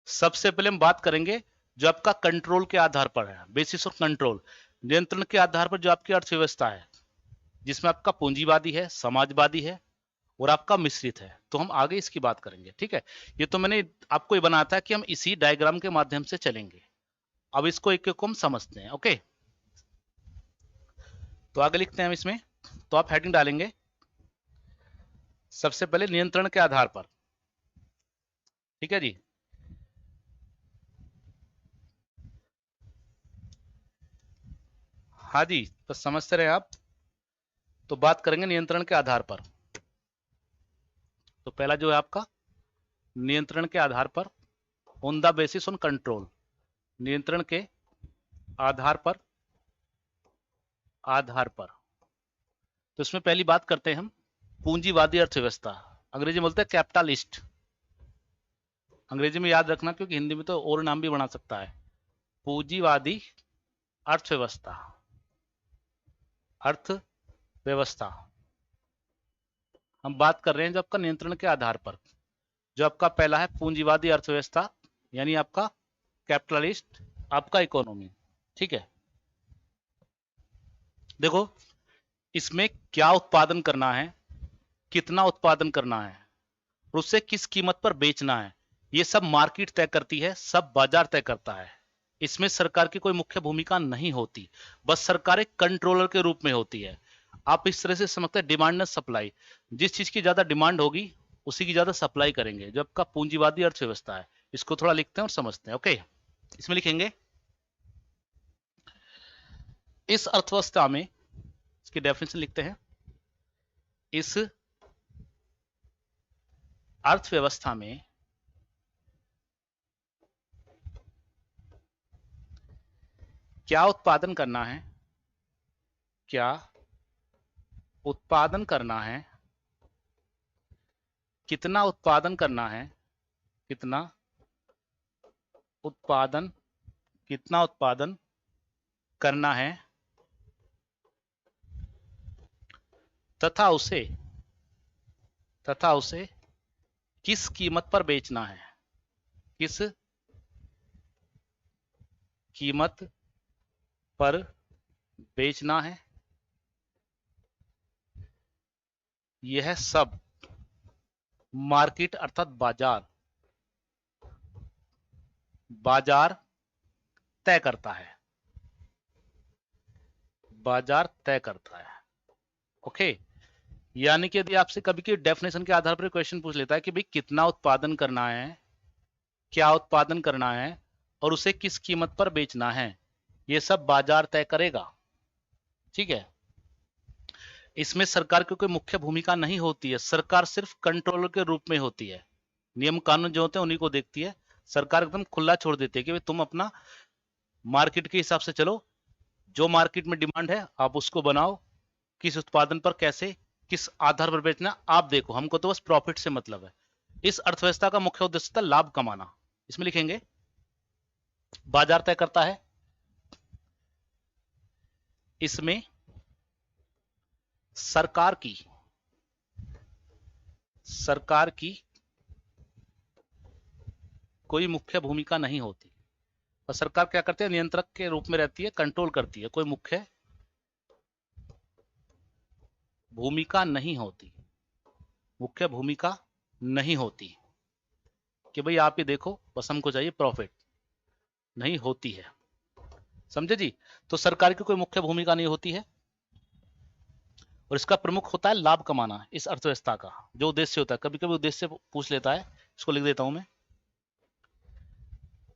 सबसे पहले हम बात करेंगे जो आपका कंट्रोल के आधार पर है, बेसिस ऑफ कंट्रोल, नियंत्रण के आधार पर जो आपकी अर्थव्यवस्था है, जिसमें आपका पूंजीवादी है, समाजवादी है और आपका मिश्रित है। तो हम आगे इसकी बात करेंगे, ठीक है। ये तो मैंने आपको ये बनाया था कि हम इसी डायग्राम के माध्यम से चलेंगे। अब इसको एक एक को हम समझते हैं, ओके। तो आगे लिखते हैं हम इसमें। तो आप हेडिंग डालेंगे सबसे पहले नियंत्रण के आधार पर, ठीक है जी। हाँ जी, तो समझते रहे आप। तो बात करेंगे नियंत्रण के आधार पर। तो पहला जो है आपका नियंत्रण के आधार पर, on the basis on control, नियंत्रण के आधार पर, आधार पर। तो इसमें पहली बात करते हैं हम पूंजीवादी अर्थव्यवस्था, अंग्रेजी में बोलते हैं कैपिटलिस्ट। अंग्रेजी में याद रखना, क्योंकि हिंदी में तो और नाम भी बना सकता है। पूंजीवादी अर्थव्यवस्था, अर्थव्यवस्था हम बात कर रहे हैं जो आपका नियंत्रण के आधार पर। जो आपका पहला है पूंजीवादी अर्थव्यवस्था, यानी आपका कैपिटलिस्ट, आपका इकोनॉमी, ठीक है। देखो, इसमें क्या उत्पादन करना है, कितना उत्पादन करना है और उससे किस कीमत पर बेचना है, ये सब मार्केट तय करती है, सब बाजार तय करता है। इसमें सरकार की कोई मुख्य भूमिका नहीं होती, बस सरकार एक कंट्रोलर के रूप में होती है। आप इस तरह से समझते हैं डिमांड एंड सप्लाई, जिस चीज की ज्यादा डिमांड होगी उसी की ज्यादा सप्लाई करेंगे, जो आपका पूंजीवादी अर्थव्यवस्था है। इसको थोड़ा लिखते हैं और समझते हैं, ओके। इसमें लिखेंगे इस अर्थव्यवस्था में, इसकी डेफिनेशन लिखते हैं, इस अर्थव्यवस्था में क्या उत्पादन करना है, क्या उत्पादन करना है, कितना उत्पादन करना है, कितना उत्पादन, कितना उत्पादन करना है, तथा उसे, तथा उसे किस कीमत पर बेचना है, किस कीमत पर बेचना है, यह सब मार्केट अर्थात बाजार, बाजार तय करता है, बाजार तय करता है, ओके। यानी कि यदि आपसे कभी की डेफिनेशन के आधार पर क्वेश्चन पूछ लेता है कि भाई कितना उत्पादन करना है, क्या उत्पादन करना है और उसे किस कीमत पर बेचना है, ये सब बाजार तय करेगा, ठीक है। इसमें सरकार की कोई मुख्य भूमिका नहीं होती है, सरकार सिर्फ कंट्रोलर के रूप में होती है। नियम कानून जो होते हैं उन्हीं को देखती है। सरकार एकदम खुला छोड़ देती है कि भाई तुम अपना मार्केट के हिसाब से चलो, जो मार्केट में डिमांड है आप उसको बनाओ, किस उत्पादन पर कैसे किस आधार पर बेचना आप देखो, हमको तो बस प्रॉफिट से मतलब है। इस अर्थव्यवस्था का मुख्य उद्देश्य था लाभ कमाना। इसमें लिखेंगे बाजार तय करता है, इसमें सरकार की, सरकार की कोई मुख्य भूमिका नहीं होती। और सरकार क्या करती है, नियंत्रक के रूप में रहती है, कंट्रोल करती है, कोई मुख्य भूमिका नहीं होती, मुख्य भूमिका नहीं होती कि भाई आप ही देखो बस हमको चाहिए प्रॉफिट, नहीं होती है, समझे जी। तो सरकार की कोई मुख्य भूमिका नहीं होती है और इसका प्रमुख होता है लाभ कमाना। इस अर्थव्यवस्था का जो उद्देश्य होता है, कभी कभी उद्देश्य पूछ लेता है, इसको लिख देता हूं मैं।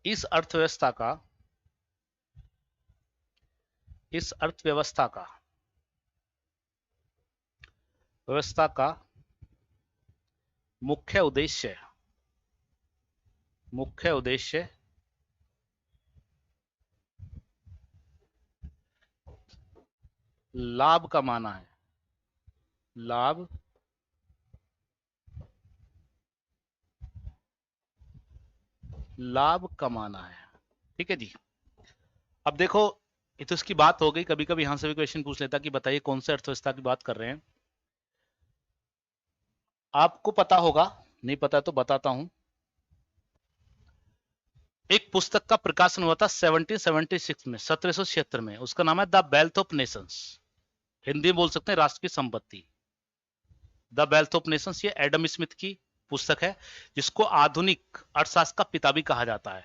इस अर्थव्यवस्था का, इस अर्थव्यवस्था का, व्यवस्था का मुख्य उद्देश्य, मुख्य उद्देश्य लाभ कमाना है, लाभ लाभ कमाना है, ठीक है जी। अब देखो, ये तो इसकी बात हो गई, कभी कभी यहां से भी क्वेश्चन पूछ लेता कि बताइए कौन से अर्थव्यवस्था की बात कर रहे हैं। आपको पता होगा, नहीं पता तो बताता हूं। एक पुस्तक का प्रकाशन हुआ था 1776 में, 1776 में, उसका नाम है the wealth of Nations. Hindi में बोल सकते हैं राष्ट्र की संपत्ति। द वेल्थ ऑफ नेशंस ये एडम स्मिथ की पुस्तक है, जिसको आधुनिक अर्थशास्त्र का पिता भी कहा जाता है।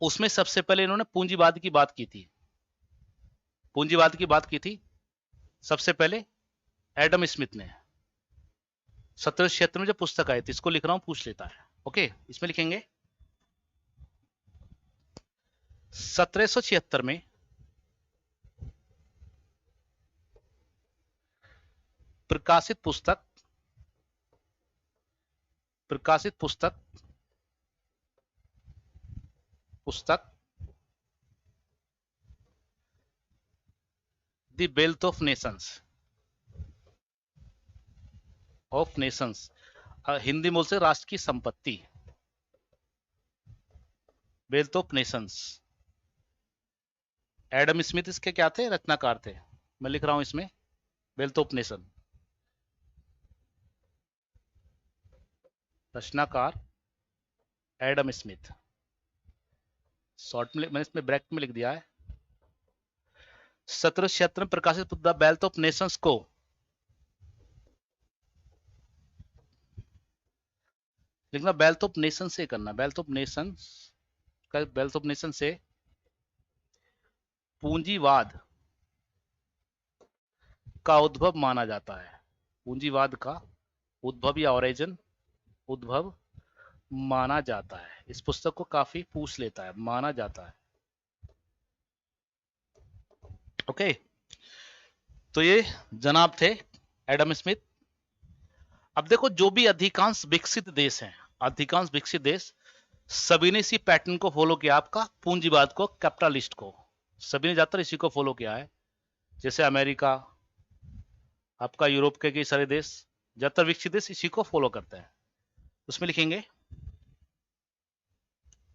उसमें सबसे पहले इन्होंने पूंजीवाद की बात की थी। पूंजीवाद की बात की थी सबसे पहले एडम स्मिथ ने। 1776 में जो पुस्तक आई थी, इसको लिख रहा हूं, पूछ लेता है। ओके, इसमें लिखेंगे 1776 में प्रकाशित पुस्तक the wealth of Nations, Hindi बोल से राष्ट्र की संपत्ति, wealth of Nations. Adam Smith इसके क्या थे? रचनाकार थे। मैं लिख रहा हूं इसमें वेल्थ ऑफ नेशन, रचनाकार एडम स्मिथ। शॉर्ट में मैंने इसमें ब्रैकेट में लिख दिया है। 1776 में प्रकाशित द वेल्थ ऑफ नेशंस को लिखना वेल्थ ऑफ नेशन से करना, वेल्थ ऑफ नेशंस का, वेल्थ ऑफ नेशन से पूंजीवाद का उद्भव माना जाता है। पूंजीवाद का उद्भव या ओरिजिन, उद्भव माना जाता है। इस पुस्तक को काफी पूछ लेता है, माना जाता है। ओके, तो ये जनाब थे एडम स्मिथ। अब देखो, जो भी अधिकांश विकसित देश हैं, अधिकांश विकसित देश, सभी ने इसी पैटर्न को फॉलो किया, आपका पूंजीवाद को, कैपिटलिस्ट को, सभी ने ज्यादातर इसी को फॉलो किया है। जैसे अमेरिका, आपका यूरोप के कई सारे देश, ज्यादातर विकसित देश इसी को फॉलो करते हैं। उसमें लिखेंगे,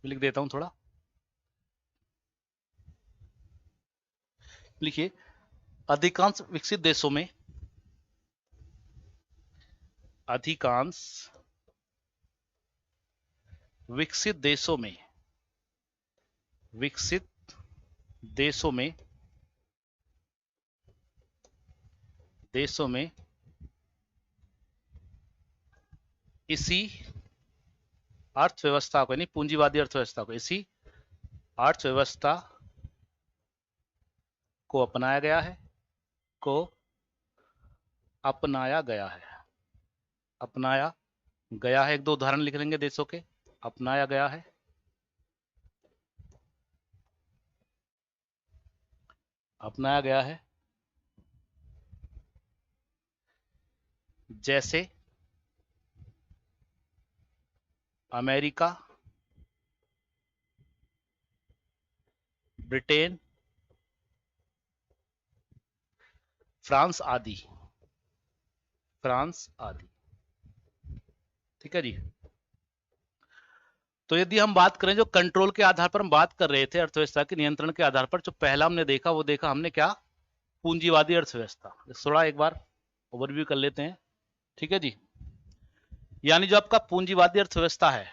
लिख देता हूं थोड़ा, लिखिए अधिकांश विकसित देशों में, अधिकांश विकसित देशों में, विकसित देशों में, इसी अर्थव्यवस्था को, यानी पूंजीवादी अर्थव्यवस्था को, इसी अर्थव्यवस्था को अपनाया गया है, अपनाया गया है। एक दो उदाहरण लिख लेंगे देशों के, अपनाया गया है। अपनाया गया है जैसे अमेरिका, ब्रिटेन, फ्रांस आदि, ठीक है जी। तो यदि हम बात करें, जो कंट्रोल के आधार पर हम बात कर रहे थे, अर्थव्यवस्था के नियंत्रण के आधार पर, जो पहला हमने देखा, वो देखा हमने क्या? पूंजीवादी अर्थव्यवस्था। थोड़ा एक बार ओवरव्यू कर लेते हैं, ठीक है जी। यानी जो आपका पूंजीवादी अर्थव्यवस्था है,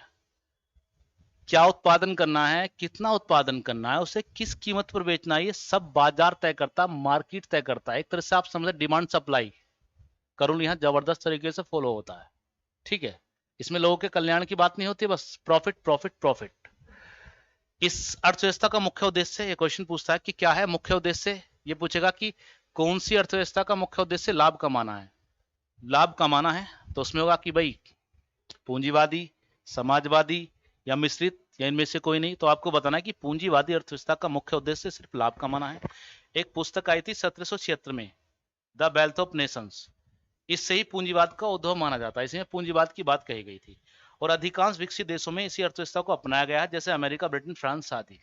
क्या उत्पादन करना है, कितना उत्पादन करना है, उसे किस कीमत पर बेचना है, ये सब बाजार तय करता, मार्केट तय करता है। एक तरह से आप समझे डिमांड सप्लाई करूँ यहाँ जबरदस्त तरीके से फॉलो होता है, ठीक है। इसमें लोगों के कल्याण की बात नहीं होती, बस प्रॉफिट प्रॉफिट प्रॉफिट। इस अर्थव्यवस्था का मुख्य उद्देश्य, ये क्वेश्चन पूछता है कि क्या है मुख्य उद्देश्य। ये पूछेगा कि कौन सी अर्थव्यवस्था का मुख्य उद्देश्य लाभ कमाना है। लाभ कमाना है तो उसमें होगा कि भाई पूंजीवादी, समाजवादी या मिश्रित, या इनमें से कोई नहीं। तो आपको बताना है कि पूंजीवादी अर्थव्यवस्था का मुख्य उद्देश्य सिर्फ लाभ कमाना है। एक पुस्तक आई थी 1776 में, द वेल्थ ऑफ नेशंस, इससे ही पूंजीवाद का उद्भव माना जाता है, इसमें पूंजीवाद की बात कही गई थी। और अधिकांश विकसित देशों में इसी अर्थव्यवस्था को अपनाया गया है, जैसे अमेरिका, ब्रिटेन, फ्रांस आदि।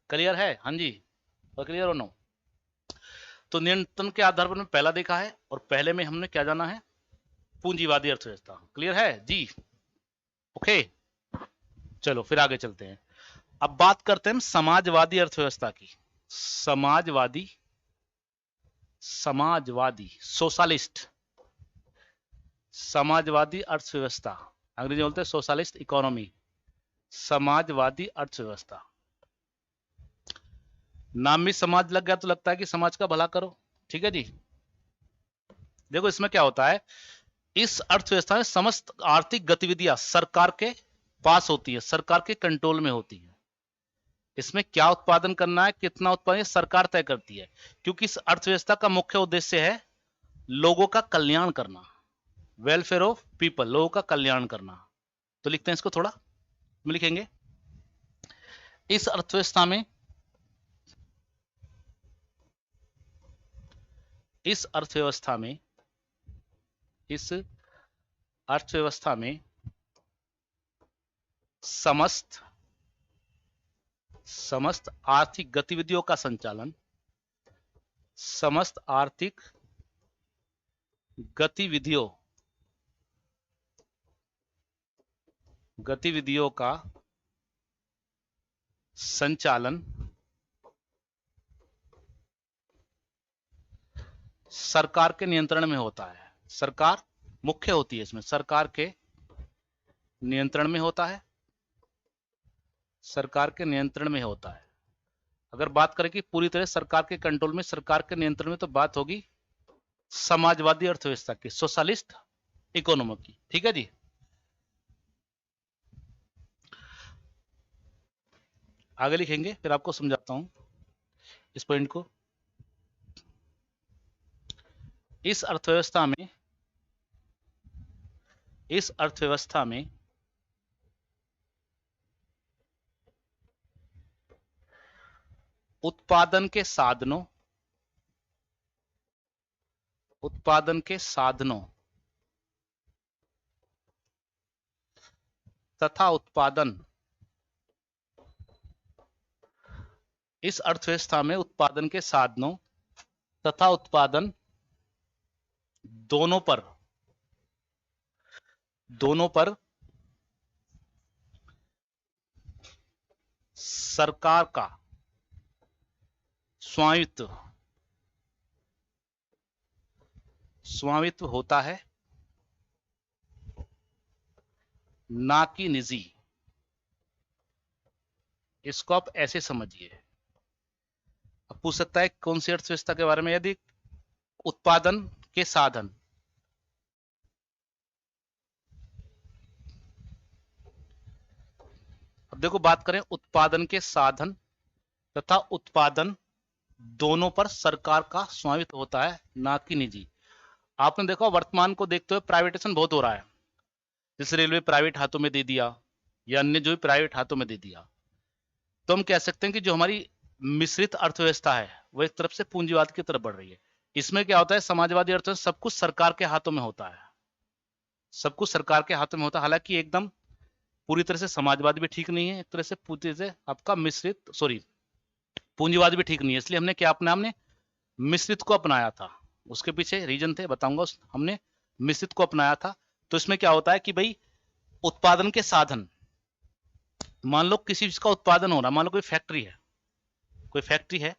क्लियर है? हाँ जी, और क्लियर हो नो? तो नियंत्रण के आधार पर पहला देखा है, और पहले में हमने क्या जाना है? पूंजीवादी अर्थव्यवस्था। क्लियर है जी? ओके, चलो फिर आगे चलते हैं। अब बात करते हैं समाजवादी अर्थव्यवस्था की। समाजवादी सोशलिस्ट, समाजवादी अर्थव्यवस्था, अंग्रेजी बोलते हैं सोशलिस्ट इकोनॉमी। समाजवादी अर्थव्यवस्था। नाम में समाज लग गया तो लगता है कि समाज का भला करो। ठीक है जी। देखो इसमें क्या होता है, इस अर्थव्यवस्था में समस्त आर्थिक गतिविधियां सरकार के पास होती है, सरकार के कंट्रोल में होती है। इसमें क्या उत्पादन करना है, कितना उत्पादन, सरकार तय करती है, क्योंकि इस अर्थव्यवस्था का मुख्य उद्देश्य है लोगों का कल्याण करना, वेलफेयर ऑफ पीपल, लोगों का कल्याण करना। तो लिखते हैं इसको, थोड़ा में लिखेंगे, इस अर्थव्यवस्था में, इस अर्थव्यवस्था में, इस अर्थव्यवस्था में समस्त आर्थिक गतिविधियों का संचालन, समस्त आर्थिक गतिविधियों का संचालन सरकार के नियंत्रण में होता है। सरकार मुख्य होती है इसमें, सरकार के नियंत्रण में होता है, सरकार के नियंत्रण में होता है। अगर बात करें कि पूरी तरह सरकार के कंट्रोल में, सरकार के नियंत्रण में, तो बात होगी समाजवादी अर्थव्यवस्था की, सोशलिस्ट इकोनॉमी की। ठीक है जी। आगे लिखेंगे, फिर आपको समझाता हूं इस पॉइंट को। इस अर्थव्यवस्था में उत्पादन के साधनों तथा उत्पादन, इस अर्थव्यवस्था में उत्पादन के साधनों तथा उत्पादन दोनों पर सरकार का स्वामित्व होता है, ना कि निजी। इसको आप ऐसे समझिए। अब पूछ सकता है कौन सी अर्थव्यवस्था के बारे में, यदि उत्पादन के साधन, अब देखो बात करें उत्पादन के साधन तथा उत्पादन दोनों पर सरकार का स्वामित्व होता है, ना कि निजी। आपने देखा वर्तमान को देखते हुए प्राइवेटेशन बहुत हो रहा है, जैसे रेलवे प्राइवेट हाथों में दे दिया या अन्य जो भी प्राइवेट हाथों में दे दिया। तो हम कह सकते हैं कि जो हमारी मिश्रित अर्थव्यवस्था है वो एक तरफ से पूंजीवाद की तरफ बढ़ रही है। इसमें क्या होता है, समाजवादी अर्थव्यवस्था सब कुछ सरकार के हाथों में होता है, सब कुछ सरकार के हाथों में होता है। हालांकि एकदम पूरी तरह से समाजवाद भी ठीक नहीं है, एक तरह से पूरी तरह से आपका पूंजीवाद भी ठीक नहीं है। इसलिए हमने क्या अपना, हमने मिश्रित को अपनाया था। उसके पीछे रीजन थे, बताऊंगा। हमने मिश्रित को अपनाया था। तो इसमें क्या होता है कि भाई उत्पादन के साधन, मान लो किसी चीज का उत्पादन हो रहा है, मान लो कोई फैक्ट्री है,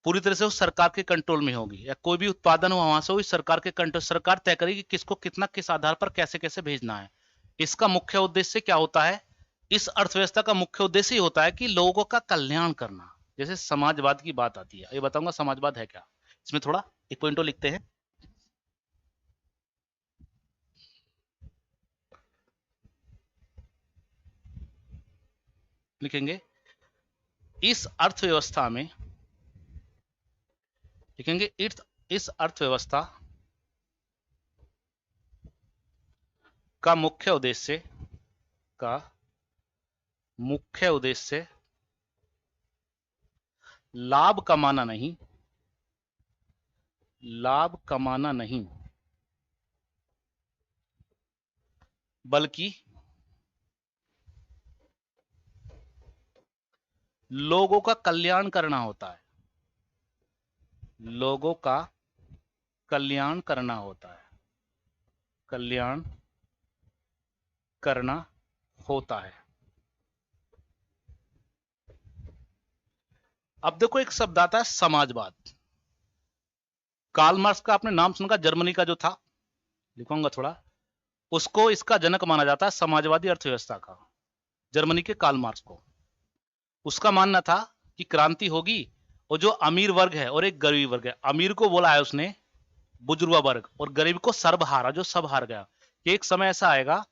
पूरी तरह से वो सरकार के कंट्रोल में होगी, या कोई भी उत्पादन हो वहां से वो सरकार के कंट्रोल, सरकार तय करेगी किसको कितना, किस आधार पर कैसे कैसे भेजना है। इसका मुख्य उद्देश्य क्या होता है, इस अर्थव्यवस्था का मुख्य उद्देश्य ही होता है कि लोगों का कल्याण करना। जैसे समाजवाद की बात आती है, ये बताऊंगा समाजवाद है क्या। इसमें थोड़ा एक पॉइंट लिखते हैं, लिखेंगे इस अर्थव्यवस्था में, लिखेंगे इस अर्थव्यवस्था का मुख्य उद्देश्य लाभ कमाना नहीं, बल्कि लोगों का कल्याण करना होता है, लोगों का कल्याण करना होता है, कल्याण करना होता है। अब देखो एक शब्द आता है समाजवाद। कार्ल मार्क्स का आपने नाम सुना, जर्मनी का जो था, लिखूंगा थोड़ा, उसको इसका जनक माना जाता है समाजवादी अर्थव्यवस्था का, जर्मनी के कार्ल मार्क्स को। उसका मानना था कि क्रांति होगी और जो अमीर वर्ग है और एक गरीब वर्ग है, अमीर को बोला है उसने बुजुर्गा वर्ग और गरीब को सर्वहारा, जो सब हार गया, कि एक समय ऐसा आएगा,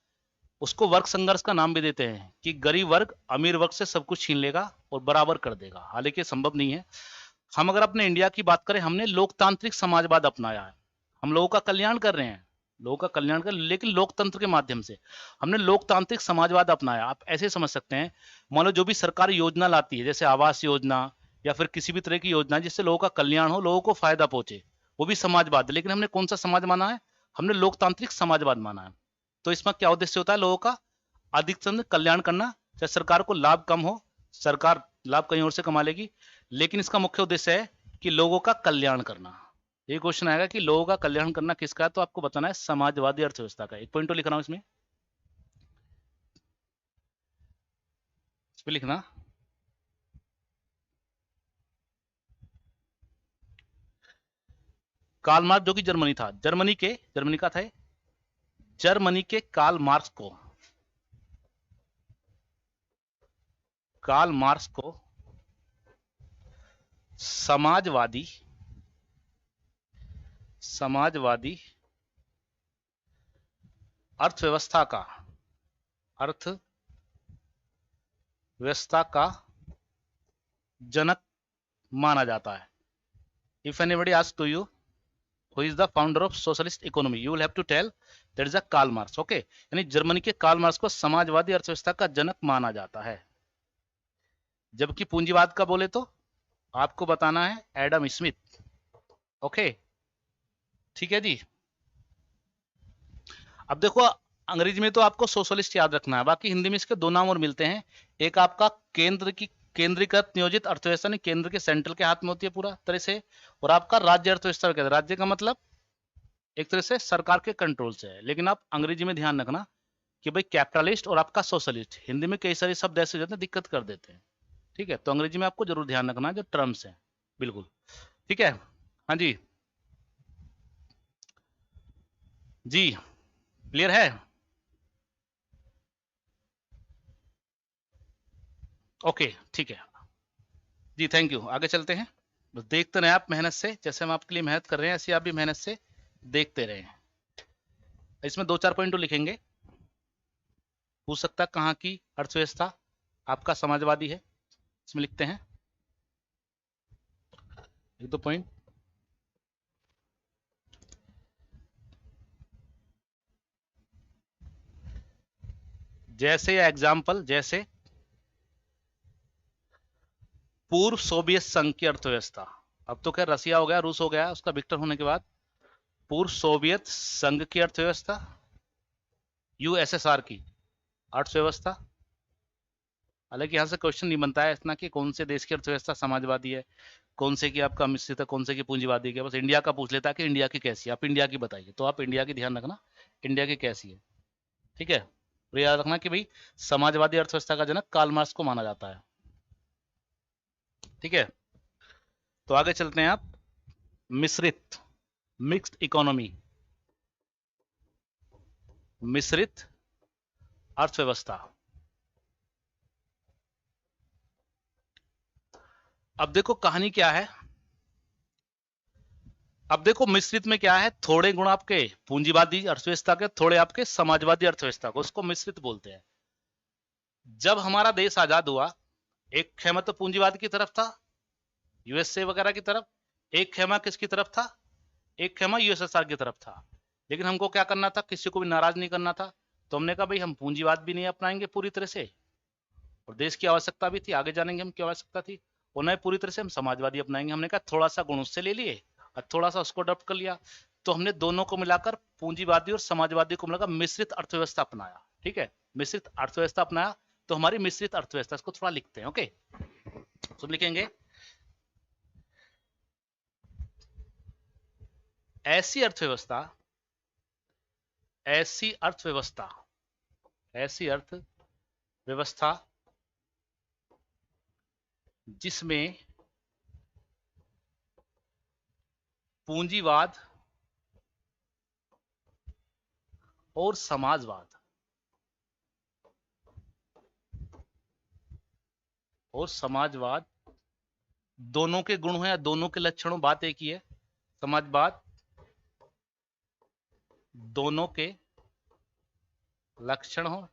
उसको वर्ग संघर्ष का नाम भी देते हैं, कि गरीब वर्ग अमीर वर्ग से सब कुछ छीन लेगा और बराबर कर देगा। हालांकि संभव नहीं है। हम अगर अपने इंडिया की बात करें, हमने लोकतांत्रिक समाजवाद अपनाया है, हम लोगों का कल्याण कर रहे हैं, लोगों का कल्याण कर, लेकिन लोकतंत्र के माध्यम से हमने लोकतांत्रिक समाजवाद अपनाया। आप ऐसे समझ सकते हैं, मान लो जो भी सरकार योजना लाती है, जैसे आवास योजना या फिर किसी भी तरह की योजना जिससे लोगों का कल्याण हो, लोगों को फायदा पहुंचे, वो भी समाजवाद है। लेकिन हमने कौन सा समाज माना है? हमने लोकतांत्रिक समाजवाद माना है। तो इसमें क्या उद्देश्य होता है? लोगों का अधिकतम कल्याण करना, चाहे सरकार को लाभ कम हो, सरकार लाभ कहीं और से कमा लेगी, लेकिन इसका मुख्य उद्देश्य है कि लोगों का कल्याण करना। ये क्वेश्चन आएगा कि लोगों का कल्याण करना किसका है, तो आपको बताना है समाजवादी अर्थव्यवस्था का। एक पॉइंट तो लिख रहा हूं इसमें लिखना, कार्ल मार्क्स जो कि जर्मनी था, जर्मनी का था, जर्मनी के कार्ल मार्क्स को समाजवादी अर्थव्यवस्था का जनक माना जाता है। If anybody ask to you who is the founder of socialist economy, you will have to tell that is a Karl Marx. Okay, यानी जर्मनी के कार्ल मार्क्स को समाजवादी अर्थव्यवस्था का जनक माना जाता है। जबकि पूंजीवाद का बोले तो आपको बताना है एडम स्मिथ। ओके, ठीक है जी। अब देखो, अंग्रेजी में तो आपको सोशलिस्ट याद रखना है, बाकी हिंदी में इसके दो नाम और मिलते हैं। एक आपका केंद्रीकृत नियोजित अर्थव्यवस्था, नहीं, केंद्र के सेंट्रल के हाथ में होती है पूरा तरह से, और आपका राज्य अर्थव्यवस्था कहते हैं। राज्य का मतलब एक तरह से सरकार के कंट्रोल से है। लेकिन आप अंग्रेजी में ध्यान रखना कि भाई कैपिटलिस्ट और आपका सोशलिस्ट, हिंदी में कई सारे शब्द ऐसे जाते हैं दिक्कत कर देते हैं। ठीक है, तो अंग्रेजी में आपको जरूर ध्यान रखना है जो टर्म्स हैं। बिल्कुल ठीक है। हाँ जी जी, क्लियर है? ओके ठीक है जी, थैंक यू। आगे चलते हैं, बस देखते रहे आप मेहनत से, जैसे हम आपके लिए मेहनत कर रहे हैं ऐसे आप भी मेहनत से देखते रहे। इसमें दो चार पॉइंट लिखेंगे, पूछ सकता कहाँ की अर्थव्यवस्था आपका समाजवादी है, इसमें लिखते हैं एक दो पॉइंट। जैसे एग्जाम्पल, जैसे पूर्व सोवियत संघ की अर्थव्यवस्था, अब तो खैर रसिया हो गया, रूस हो गया उसका विक्टर होने के बाद, पूर्व सोवियत संघ की अर्थव्यवस्था, यूएसएसआर की अर्थव्यवस्था। हालांकि यहां से क्वेश्चन नहीं बनता है इतना कि कौन से देश की अर्थव्यवस्था समाजवादी है, कौन से की आपका मिश्रित है, कौन से की पूंजीवादी है। बस इंडिया का पूछ लेता है कि इंडिया की कैसी है, आप इंडिया की बताइए, तो आप इंडिया की ध्यान रखना, इंडिया की कैसी है। ठीक है, तो याद रखना कि भाई समाजवादी अर्थव्यवस्था का जनक कार्ल मार्क्स को माना जाता है। ठीक है, तो आगे चलते हैं आप, मिश्रित, मिक्स्ड इकोनॉमी, मिश्रित अर्थव्यवस्था। अब देखो कहानी क्या है, अब देखो मिश्रित में क्या है, थोड़े गुण आपके पूंजीवादी अर्थव्यवस्था के, थोड़े आपके समाजवादी अर्थव्यवस्था को, उसको मिश्रित बोलते हैं। जब हमारा देश आजाद हुआ, एक खेमा तो पूंजीवाद की तरफ था, यूएसए वगैरह की तरफ, एक खेमा किसकी तरफ था, एक खेमा यूएसएसआर की तरफ था। लेकिन हमको क्या करना था, किसी को भी नाराज नहीं करना था, तो हमने कहा भाई हम पूंजीवाद भी नहीं अपनाएंगे पूरी तरह से, और देश की आवश्यकता भी थी, आगे जानेंगे हम क्या आवश्यकता थी, और नए पूरी तरह से हम समाजवादी अपनाएंगे। हमने कहा थोड़ा सा गुण उससे ले लिए और थोड़ा सा उसको अडॉप्ट कर लिया, तो हमने दोनों को मिलाकर पूंजीवादी और समाजवादी को मिलाकर मिश्रित अर्थव्यवस्था अपनाया। ठीक है, मिश्रित अर्थव्यवस्था अपनाया, तो हमारी मिश्रित अर्थव्यवस्था, इसको थोड़ा लिखते हैं। ओके, सब लिखेंगे, ऐसी अर्थव्यवस्था, ऐसी अर्थव्यवस्था, ऐसी अर्थव्यवस्था जिसमें पूंजीवाद और समाजवाद, और समाजवाद दोनों के गुण हो या दोनों के लक्षणों, बात एक ही है। समाजवाद दोनों के लक्षण हो,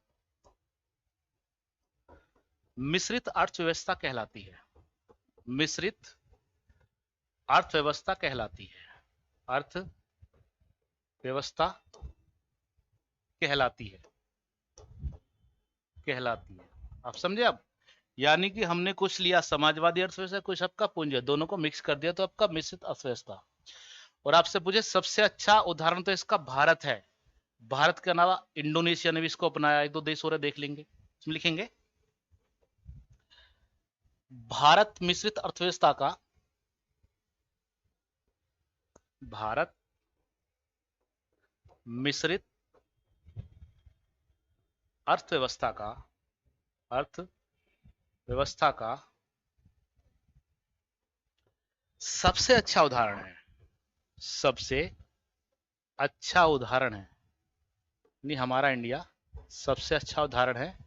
मिश्रित अर्थव्यवस्था कहलाती है, मिश्रित अर्थव्यवस्था कहलाती है, अर्थव्यवस्था कहलाती है, कहलाती है। आप समझे? अब यानी कि हमने कुछ लिया समाजवादी अर्थव्यवस्था, कुछ आपका पूंजी, दोनों को मिक्स कर दिया तो आपका मिश्रित अर्थव्यवस्था। और आपसे पूछे सबसे अच्छा उदाहरण तो इसका भारत है। भारत के अलावा इंडोनेशिया ने भी इसको अपनाया, एक दो देश और देख लेंगे, इसमें लिखेंगे भारत मिश्रित अर्थव्यवस्था का, भारत मिश्रित अर्थव्यवस्था का, अर्थव्यवस्था का सबसे अच्छा उदाहरण है, सबसे अच्छा उदाहरण है, नहीं हमारा इंडिया सबसे अच्छा उदाहरण है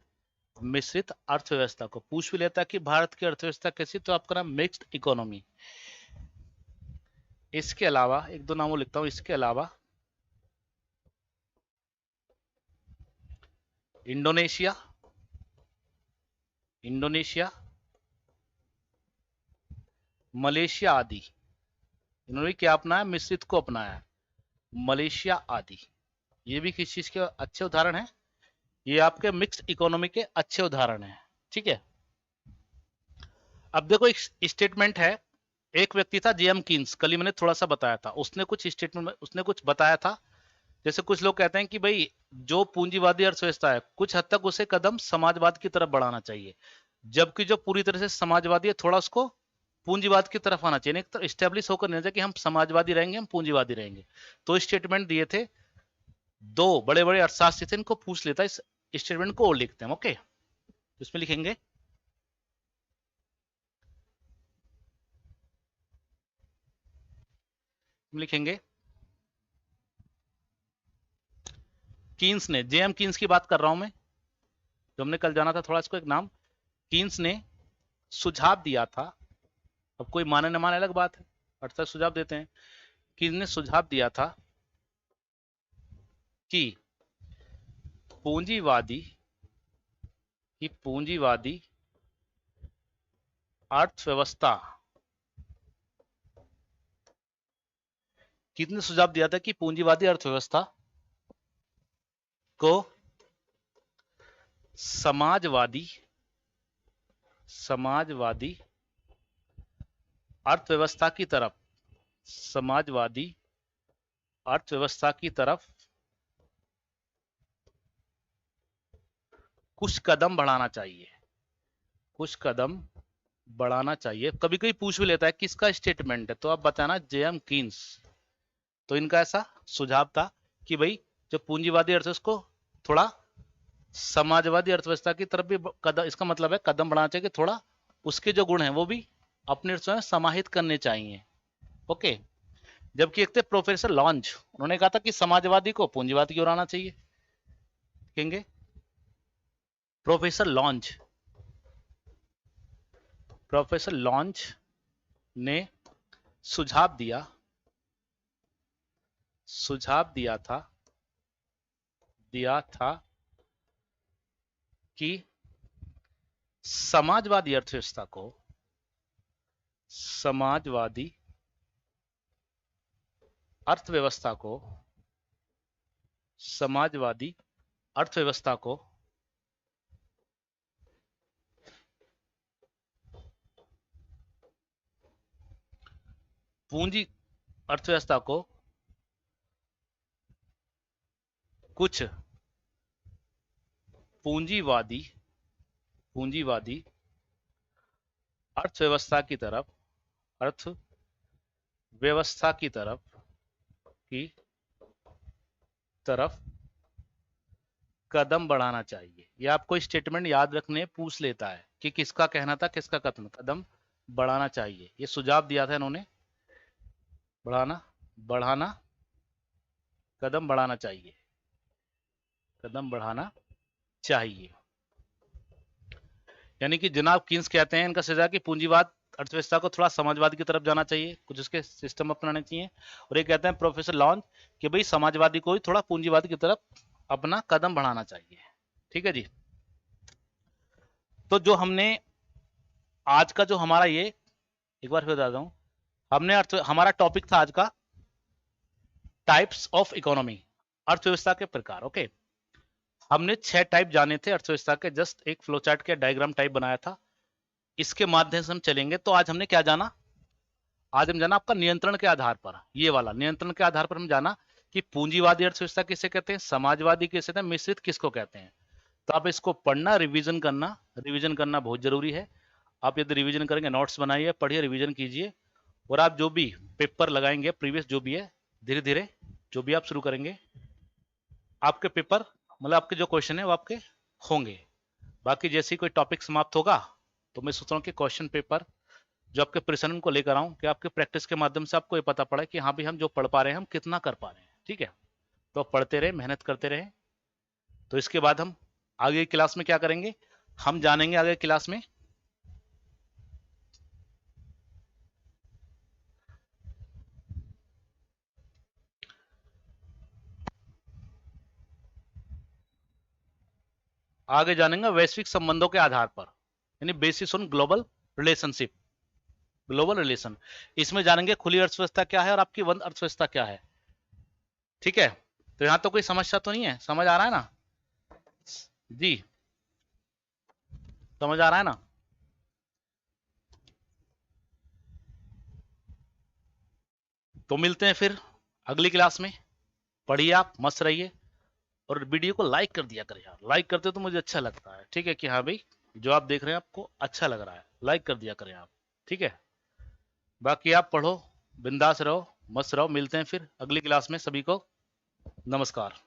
मिश्रित अर्थव्यवस्था को। पूछ भी लेता कि भारत की अर्थव्यवस्था कैसी, तो आपका नाम मिक्स्ड इकोनॉमी। इसके अलावा एक दो नामों लिखता हूं, इसके अलावा इंडोनेशिया, इंडोनेशिया, मलेशिया आदि, इन्होंने क्या अपनाया, मिश्रित को अपनाया, मलेशिया आदि। ये भी किस चीज के अच्छे उदाहरण हैं, ये आपके मिक्स्ड इकोनॉमी के अच्छे उदाहरण हैं। ठीक है, अब देखो एक स्टेटमेंट है, एक व्यक्ति था जेएम कीन्स, कल ही मैंने थोड़ा सा बताया था, उसने कुछ स्टेटमेंट में उसने कुछ बताया था। जैसे कुछ लोग कहते हैं कि भाई जो पूंजीवादी अर्थव्यवस्था है कुछ हद तक उसे कदम समाजवाद की तरफ बढ़ाना चाहिए, जबकि जो पूरी तरह से समाजवादी है थोड़ा उसको पूंजीवाद की तरफ आना चाहिए, एक तो स्टेब्लिश होकर नहीं चाहिए कि हम समाजवादी रहेंगे हम पूंजीवादी रहेंगे। तो स्टेटमेंट दिए थे, दो बड़े बड़े अर्थशास्त्री थे, इनको पूछ लेता, इस स्टेटमेंट को और लिखते हैं। ओके, इसमें लिखेंगे लिखेंगे कीन्स ने, जेएम कीन्स की बात कर रहा हूं मैं, जो हमने कल जाना था, थोड़ा इसको एक नाम, कीन्स ने सुझाव दिया था, अब कोई माने न माने अलग बात है, अर्थात सुझाव देते हैं। कीन्स ने सुझाव दिया था कि पूंजीवादी पूंजीवादी अर्थव्यवस्था, किसने सुझाव दिया था कि पूंजीवादी अर्थव्यवस्था को समाजवादी समाजवादी अर्थव्यवस्था की तरफ, समाजवादी अर्थव्यवस्था की तरफ कुछ कदम बढ़ाना चाहिए, कुछ कदम बढ़ाना चाहिए। कभी कभी पूछ भी लेता है किसका स्टेटमेंट है, तो आप बताना जेएम कीन्स। तो इनका ऐसा सुझाव था कि भाई जो पूंजीवादी अर्थव्यवस्था को थोड़ा समाजवादी अर्थव्यवस्था की तरफ भी कदम, इसका मतलब है कदम बढ़ाना चाहिए, थोड़ा उसके जो गुण हैं वो भी अपने में समाहित करने चाहिए। ओके, जबकि एक थे प्रोफेसर लॉन्च, उन्होंने कहा था कि समाजवादी को पूंजीवादी की ओर आना चाहिए। कहेंगे प्रोफेसर लॉन्च, प्रोफेसर लॉन्च ने सुझाव दिया, दिया था कि समाजवादी अर्थव्यवस्था को, समाजवादी अर्थव्यवस्था को, समाजवादी अर्थव्यवस्था को पूंजी अर्थव्यवस्था को कुछ पूंजीवादी अर्थव्यवस्था की तरफ, अर्थव्यवस्था की तरफ कदम बढ़ाना चाहिए। ये आपको स्टेटमेंट याद रखने पूछ लेता है कि किसका कहना था, किसका कदम बढ़ाना चाहिए। ये सुझाव दिया था इन्होंने, बढ़ाना कदम बढ़ाना चाहिए। कदम बढ़ाना चाहिए। यानी कि जनाब कीन्स कहते हैं इनका सजा कि पूंजीवाद अर्थव्यवस्था को थोड़ा समाजवाद की तरफ जाना चाहिए, कुछ उसके सिस्टम अपनाने चाहिए। और ये कहते हैं प्रोफेसर लॉन्च कि भाई समाजवादी को ही थोड़ा पूंजीवाद की तरफ अपना कदम बढ़ाना चाहिए। ठीक है जी। तो जो हमने आज का जो हमारा ये एक बार फिर बता दूं, हमने हमारा टॉपिक था आज का टाइप्स ऑफ इकोनॉमी, अर्थव्यवस्था के प्रकार। ओके, हमने 6 टाइप जाने थे अर्थव्यवस्था के, जस्ट एक फ्लो चार्ट के डायग्राम टाइप बनाया था, इसके माध्यम से हम चलेंगे। तो आज हमने क्या जाना, आज हम जाना आपका नियंत्रण के आधार पर, ये वाला नियंत्रण के आधार पर हम जाना कि पूंजीवादी अर्थव्यवस्था किसे कहते हैं, समाजवादी किसे कहते हैं, मिश्रित किसको कहते हैं। तो आप इसको पढ़ना, रिवीजन करना बहुत जरूरी है। आप यदि रिवीजन करेंगे, नोट्स बनाइए, पढ़िए, रिवीजन कीजिए, और आप जो भी पेपर लगाएंगे प्रीवियस जो भी है, धीरे धीरे जो भी आप शुरू करेंगे, आपके पेपर मतलब आपके जो क्वेश्चन है वो आपके होंगे। बाकी जैसे ही कोई टॉपिक समाप्त होगा तो मैं सोच रहा हूँ कि क्वेश्चन पेपर जो आपके प्रेजेंटेशन को लेकर आऊं, कि आपके प्रैक्टिस के माध्यम से आपको ये पता पड़े कि हाँ भी हम जो पढ़ पा रहे हैं हम कितना कर पा रहे हैं। ठीक है, तो पढ़ते रहे, मेहनत करते रहे। तो इसके बाद हम आगे क्लास में क्या करेंगे, हम जानेंगे आगे क्लास में वैश्विक संबंधों के आधार पर, यानी basis on global relationship, global relation. इसमें जानेंगे खुली अर्थव्यवस्था क्या है और आपकी बंद अर्थव्यवस्था क्या है। ठीक है, तो यहां तो कोई समस्या तो नहीं है, समझ आ रहा है ना जी, समझ आ रहा है ना। तो मिलते हैं फिर अगली क्लास में, पढ़िए आप, मस्त रहिए, और वीडियो को लाइक कर दिया कर यार, लाइक करते तो मुझे अच्छा लगता है। ठीक है कि हाँ भाई जो आप देख रहे हैं आपको अच्छा लग रहा है, लाइक कर दिया करें आप। ठीक है, बाकी आप पढ़ो, बिंदास रहो, मस्त रहो। मिलते हैं फिर अगली क्लास में, सभी को नमस्कार।